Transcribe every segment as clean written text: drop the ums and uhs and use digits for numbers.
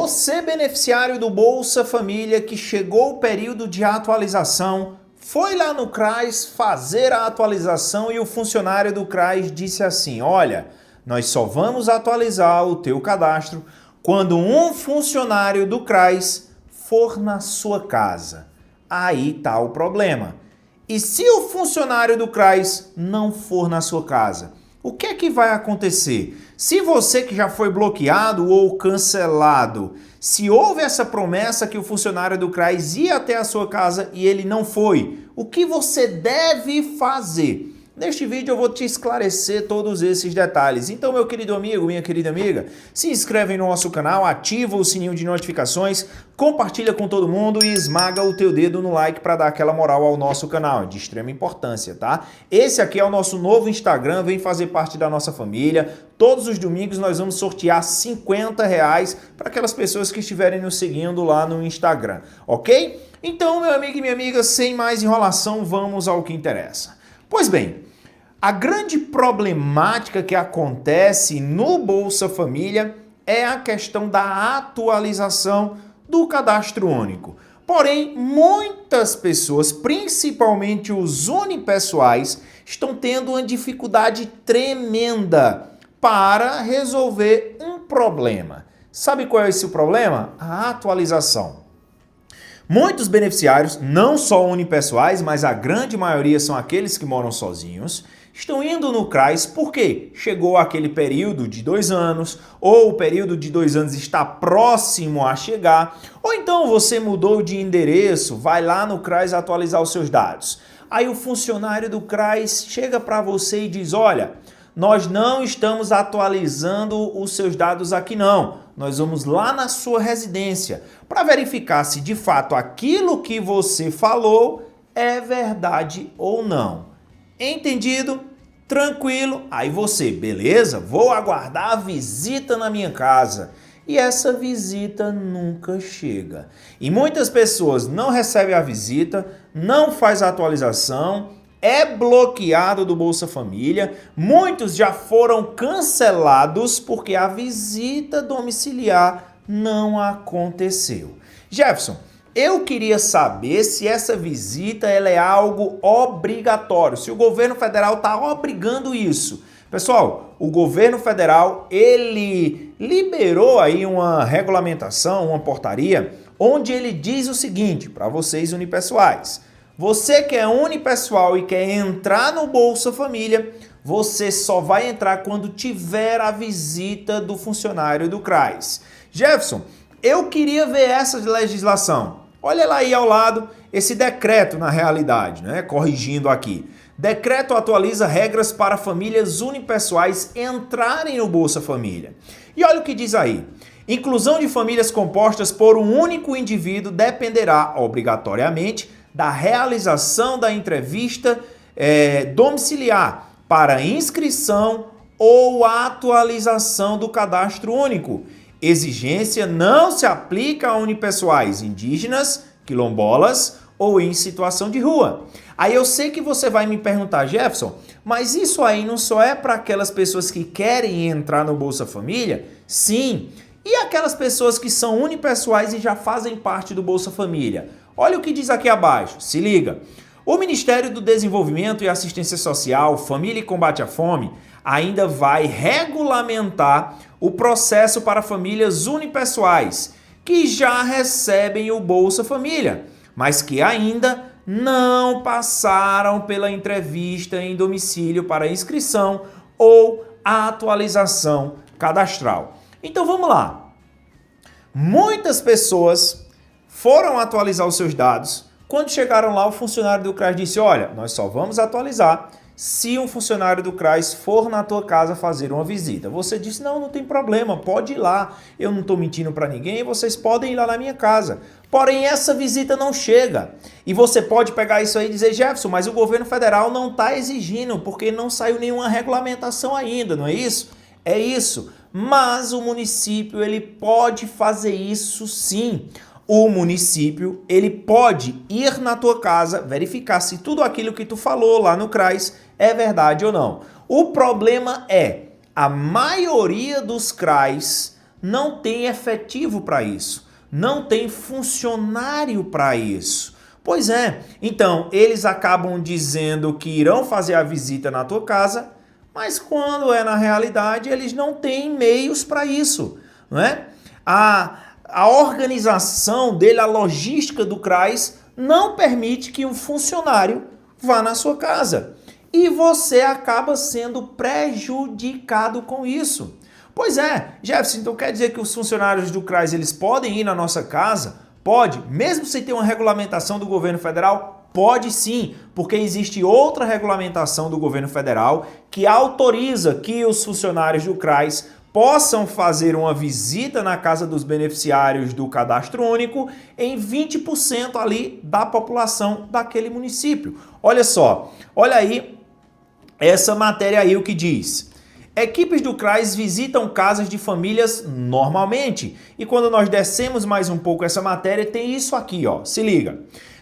Você, beneficiário do Bolsa Família, que chegou o período de atualização, foi lá no CRAS fazer a atualização e o funcionário do CRAS disse assim: olha, nós só vamos atualizar o teu cadastro quando um funcionário do CRAS for na sua casa. Aí está o problema. E se o funcionário do CRAS não for na sua casa? O que é que vai acontecer? Se você que já foi bloqueado ou cancelado, se houve essa promessa que o funcionário do CRAS ia até a sua casa e ele não foi, o que você deve fazer? Neste vídeo eu vou te esclarecer todos esses detalhes. Então, meu querido amigo, minha querida amiga, se inscreve no nosso canal, ativa o sininho de notificações, compartilha com todo mundo e esmaga o teu dedo no like para dar aquela moral ao nosso canal, é de extrema importância, tá? Esse aqui é o nosso novo Instagram, vem fazer parte da nossa família. Todos os domingos nós vamos sortear R$50 para aquelas pessoas que estiverem nos seguindo lá no Instagram, ok? Então, meu amigo e minha amiga, sem mais enrolação, vamos ao que interessa. Pois bem, a grande problemática que acontece no Bolsa Família é a questão da atualização do cadastro único. Porém, muitas pessoas, principalmente os unipessoais, estão tendo uma dificuldade tremenda para resolver um problema. Sabe qual é esse problema? A atualização. Muitos beneficiários, não só unipessoais, mas a grande maioria são aqueles que moram sozinhos, estão indo no CRAS porque chegou aquele período de 2 anos, ou o período de 2 anos está próximo a chegar, ou então você mudou de endereço, vai lá no CRAS atualizar os seus dados. Aí o funcionário do CRAS chega para você e diz: olha, nós não estamos atualizando os seus dados aqui não. Nós vamos lá na sua residência para verificar se de fato aquilo que você falou é verdade ou não. Entendido? Tranquilo? Aí você, beleza? Vou aguardar a visita na minha casa. E essa visita nunca chega. E muitas pessoas não recebem a visita, não faz a atualização, é bloqueado do Bolsa Família, muitos já foram cancelados porque a visita domiciliar não aconteceu. Jefferson, eu queria saber se essa visita ela é algo obrigatório, se o governo federal está obrigando isso. Pessoal, o governo federal ele liberou aí uma regulamentação, uma portaria, onde ele diz o seguinte para vocês unipessoais: você que é unipessoal e quer entrar no Bolsa Família, você só vai entrar quando tiver a visita do funcionário do CRAS. Jefferson, eu queria ver essa legislação. Olha lá aí ao lado esse decreto na realidade, né? Corrigindo aqui. Decreto atualiza regras para famílias unipessoais entrarem no Bolsa Família. E olha o que diz aí. Inclusão de famílias compostas por um único indivíduo dependerá obrigatoriamente da realização da entrevista domiciliar para inscrição ou atualização do cadastro único. Exigência não se aplica a unipessoais indígenas, quilombolas ou em situação de rua. Aí eu sei que você vai me perguntar: Jefferson, mas isso aí não só é para aquelas pessoas que querem entrar no Bolsa Família? Sim. E aquelas pessoas que são unipessoais e já fazem parte do Bolsa Família? Olha o que diz aqui abaixo, se liga. O Ministério do Desenvolvimento e Assistência Social, Família e Combate à Fome ainda vai regulamentar o processo para famílias unipessoais que já recebem o Bolsa Família, mas que ainda não passaram pela entrevista em domicílio para inscrição ou atualização cadastral. Então vamos lá. Muitas pessoas foram atualizar os seus dados. Quando chegaram lá, o funcionário do CRAS disse: olha, nós só vamos atualizar se um funcionário do CRAS for na tua casa fazer uma visita. Você disse: não tem problema, pode ir lá, eu não estou mentindo para ninguém, vocês podem ir lá na minha casa. Porém, essa visita não chega. E você pode pegar isso aí e dizer: Jefferson, mas o governo federal não está exigindo, porque não saiu nenhuma regulamentação ainda, não é isso? É isso. Mas o município ele pode fazer isso sim. O município ele pode ir na tua casa, verificar se tudo aquilo que tu falou lá no CRAS é verdade ou não. O problema é, a maioria dos CRAS não tem efetivo para isso, não tem funcionário para isso. Pois é, então eles acabam dizendo que irão fazer a visita na tua casa, mas quando é na realidade eles não têm meios para isso, não é? A organização dele, a logística do CRAS não permite que um funcionário vá na sua casa. E você acaba sendo prejudicado com isso. Pois é, Jefferson, então quer dizer que os funcionários do CRAS eles podem ir na nossa casa? Pode, mesmo sem ter uma regulamentação do governo federal? Pode sim, porque existe outra regulamentação do governo federal que autoriza que os funcionários do CRAS possam fazer uma visita na casa dos beneficiários do Cadastro Único em 20% ali da população daquele município. Olha só, olha aí essa matéria aí o que diz. Equipes do CRAS visitam casas de famílias normalmente. E quando nós descemos mais um pouco essa matéria, tem isso aqui, ó. Se liga.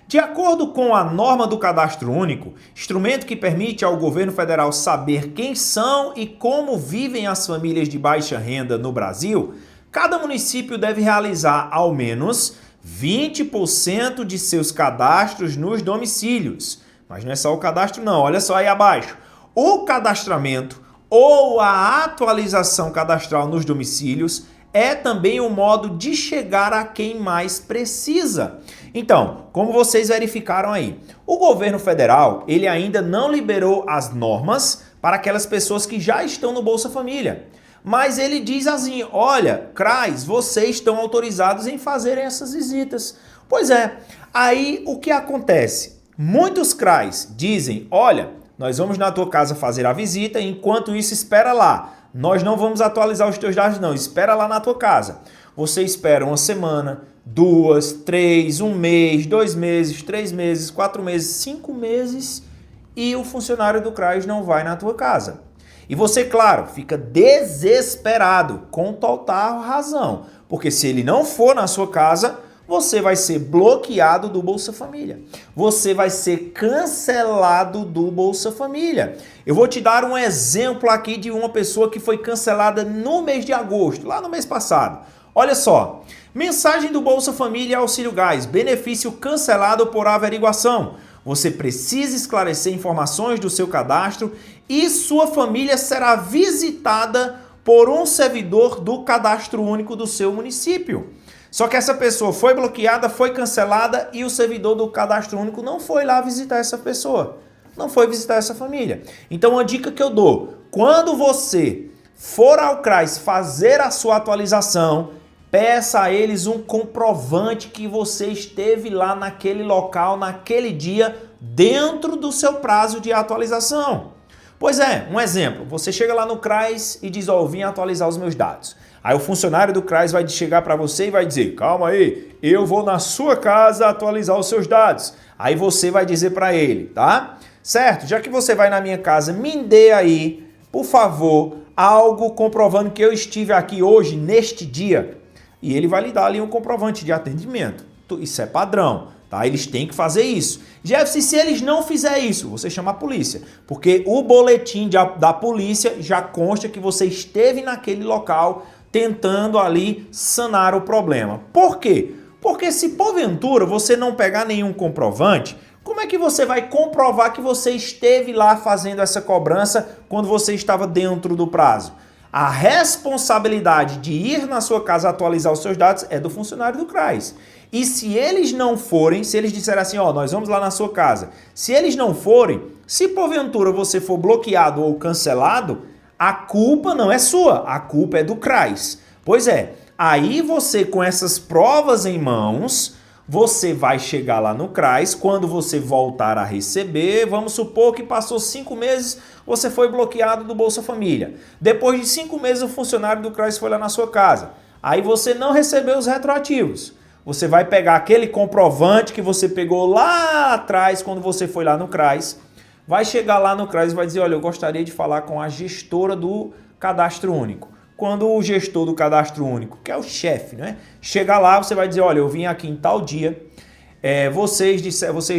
De acordo com a norma do Cadastro Único, instrumento que permite ao governo federal saber quem são e como vivem as famílias de baixa renda no Brasil, cada município deve realizar ao menos 20% de seus cadastros nos domicílios. Mas não é só o cadastro não, olha só aí abaixo. O cadastramento ou a atualização cadastral nos domicílios é também um modo de chegar a quem mais precisa. Então, como vocês verificaram aí, o governo federal ele ainda não liberou as normas para aquelas pessoas que já estão no Bolsa Família. Mas ele diz assim, olha, CRAS, vocês estão autorizados em fazerem essas visitas. Pois é, aí o que acontece? Muitos CRAS dizem, olha, nós vamos na tua casa fazer a visita, enquanto isso espera lá. Nós não vamos atualizar os teus dados não, espera lá na tua casa. Você espera uma semana, 2, 3, 1 mês, 2 meses, 3 meses, 4 meses, 5 meses e o funcionário do CRAS não vai na tua casa. E você, claro, fica desesperado, com total razão, porque se ele não for na sua casa, você vai ser bloqueado do Bolsa Família. Você vai ser cancelado do Bolsa Família. Eu vou te dar um exemplo aqui de uma pessoa que foi cancelada no mês de agosto, lá no mês passado. Olha só, mensagem do Bolsa Família Auxílio Gás, benefício cancelado por averiguação. Você precisa esclarecer informações do seu cadastro e sua família será visitada por um servidor do Cadastro Único do seu município. Só que essa pessoa foi bloqueada, foi cancelada e o servidor do Cadastro Único não foi lá visitar essa pessoa, não foi visitar essa família. Então, uma dica que eu dou, quando você for ao CRAS fazer a sua atualização, peça a eles um comprovante que você esteve lá naquele local, naquele dia, dentro do seu prazo de atualização. Pois é, um exemplo, você chega lá no CRAS e diz, ó, eu vim atualizar os meus dados. Aí o funcionário do CRAS vai chegar para você e vai dizer, calma aí, eu vou na sua casa atualizar os seus dados. Aí você vai dizer para ele, tá? Certo, já que você vai na minha casa, me dê aí, por favor, algo comprovando que eu estive aqui hoje, neste dia. E ele vai lhe dar ali um comprovante de atendimento. Isso é padrão, tá? Eles têm que fazer isso. Jefferson, se eles não fizerem isso, você chama a polícia. Porque o boletim da polícia já consta que você esteve naquele local tentando ali sanar o problema. Por quê? Porque se porventura você não pegar nenhum comprovante, como é que você vai comprovar que você esteve lá fazendo essa cobrança quando você estava dentro do prazo? A responsabilidade de ir na sua casa atualizar os seus dados é do funcionário do CRAS. E se eles não forem, se eles disserem assim, ó, nós vamos lá na sua casa, se eles não forem, se porventura você for bloqueado ou cancelado, a culpa não é sua, a culpa é do CRAS. Pois é, aí você com essas provas em mãos, você vai chegar lá no CRAS, quando você voltar a receber, vamos supor que passou 5 meses, você foi bloqueado do Bolsa Família. Depois de 5 meses o funcionário do CRAS foi lá na sua casa. Aí você não recebeu os retroativos. Você vai pegar aquele comprovante que você pegou lá atrás quando você foi lá no CRAS, vai chegar lá no CRAS e vai dizer, olha, eu gostaria de falar com a gestora do Cadastro Único. Quando o gestor do Cadastro Único, que é o chefe, né? Chegar lá, você vai dizer, olha, eu vim aqui em tal dia, vocês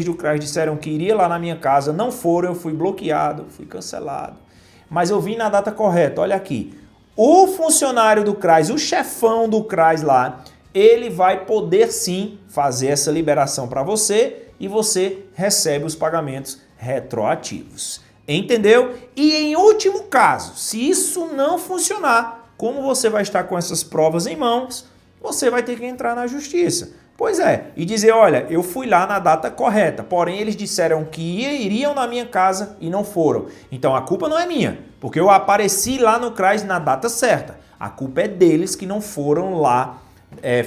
do CRAS disseram que iria lá na minha casa, não foram, eu fui bloqueado, fui cancelado. Mas eu vim na data correta, olha aqui. o funcionário do CRAS, o chefão do CRAS lá, ele vai poder sim fazer essa liberação para você e você recebe os pagamentos retroativos. Entendeu? E em último caso, se isso não funcionar, como você vai estar com essas provas em mãos, você vai ter que entrar na justiça. Pois é, e dizer, olha, eu fui lá na data correta, porém eles disseram que iriam na minha casa e não foram. Então a culpa não é minha, porque eu apareci lá no CRAS na data certa. A culpa é deles que não foram lá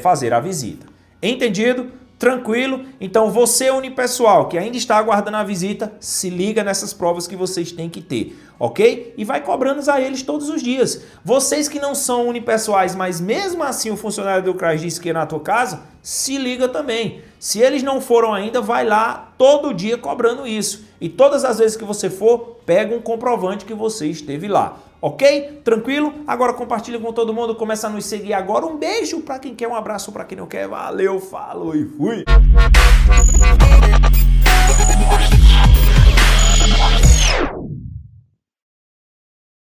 fazer a visita. Entendido? Tranquilo? Então você, unipessoal, que ainda está aguardando a visita, se liga nessas provas que vocês têm que ter, ok? E vai cobrando a eles todos os dias. Vocês que não são unipessoais, mas mesmo assim o funcionário do CRAS disse que é na tua casa, se liga também. Se eles não foram ainda, vai lá todo dia cobrando isso. E todas as vezes que você for, pega um comprovante que você esteve lá. Ok? Tranquilo? Agora compartilha com todo mundo, começa a nos seguir agora. Um beijo para quem quer, um abraço para quem não quer. Valeu, falou e fui!